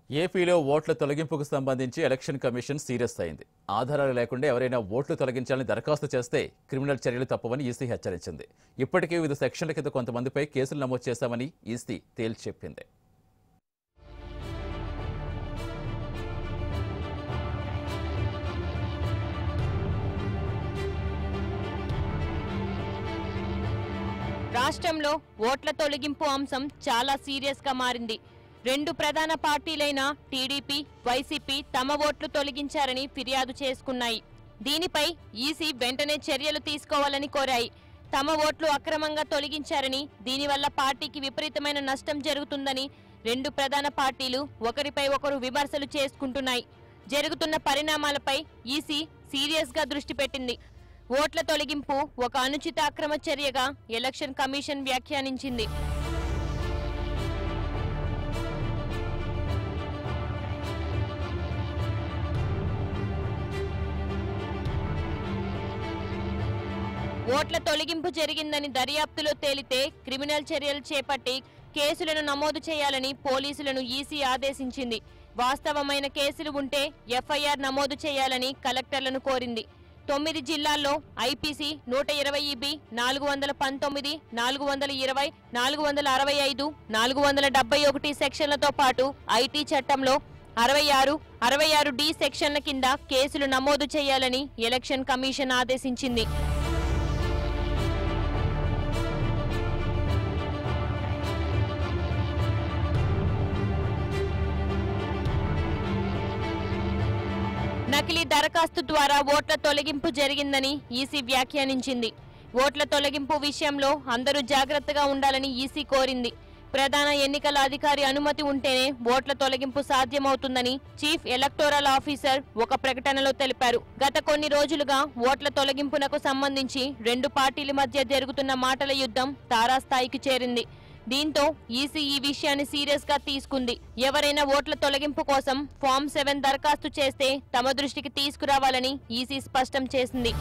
ఏపీలో ఓట్ల తొలగింపుకు సంబంధించి ఎలక్షన్ కమిషన్ సీరియస్ అయింది. ఆధారాలు లేకుండా ఎవరైనా ఓట్లు తొలగించాలని దరఖాస్తు చేస్తే క్రిమినల్ చర్యలు తప్పవని ఈసీ హెచ్చరించింది. ఇప్పటికే వివిధ సెక్షన్ల కింద కొంతమందిపై కేసులు నమోదు చేశామని ఈసీ తేల్చి చెప్పింది. రాష్ట్రంలో ఓట్ల తొలగింపు అంశం చాలా సీరియస్ గా మారింది. రెండు ప్రధాన పార్టీలైన టీడీపీ, వైసీపీ తమ ఓట్లు తొలగించారని ఫిర్యాదు చేసుకున్నాయి. దీనిపై ఈసీ వెంటనే చర్యలు తీసుకోవాలని కోరాయి. తమ ఓట్లు అక్రమంగా తొలగించారని, దీనివల్ల పార్టీకి విపరీతమైన నష్టం జరుగుతుందని రెండు ప్రధాన పార్టీలు ఒకరిపై ఒకరు విమర్శలు చేసుకుంటున్నాయి. జరుగుతున్న పరిణామాలపై ఈసీ సీరియస్ గా దృష్టి పెట్టింది. ఓట్ల తొలగింపు ఒక అనుచిత అక్రమ చర్యగా ఎలక్షన్ కమిషన్ వ్యాఖ్యానించింది. ఓట్ల తొలగింపు జరిగిందని దర్యాప్తులో తేలితే క్రిమినల్ చర్యలు చేపట్టి కేసులను నమోదు చేయాలని పోలీసులను ఈసీ ఆదేశించింది. వాస్తవమైన కేసులు ఉంటే ఎఫ్ఐఆర్ నమోదు చేయాలని కలెక్టర్లను కోరింది. 9 జిల్లాల్లో ఐపీసీ 120(b), 419, 420, 465, 471 సెక్షన్లతో పాటు ఐటీ చట్టంలో 66, 66D సెక్షన్ల కింద కేసులు నమోదు చేయాలని ఎలక్షన్ కమిషన్ ఆదేశించింది. నకిలీ దరఖాస్తు ద్వారా ఓట్ల తొలగింపు జరిగిందని ఈసీ వ్యాఖ్యానించింది. ఓట్ల తొలగింపు విషయంలో అందరూ జాగ్రత్తగా ఉండాలని ఈసీ కోరింది. ప్రధాన ఎన్నికల అధికారి అనుమతి ఉంటేనే ఓట్ల తొలగింపు సాధ్యమవుతుందని చీఫ్ ఎలక్టోరల్ ఆఫీసర్ ఒక ప్రకటనలో తెలిపారు. గత కొన్ని రోజులుగా ఓట్ల తొలగింపునకు సంబంధించి రెండు పార్టీల మధ్య జరుగుతున్న మాటల యుద్ధం తారాస్థాయికి చేరింది. దీంతో ఈసీ ఈ విషయాన్ని సీరియస్ గా తీసుకుంది. ఎవరైనా ఓట్ల తొలగింపు కోసం ఫామ్ 7 దరఖాస్తు చేస్తే తమ దృష్టికి తీసుకురావాలని ఈసీ స్పష్టం చేసింది.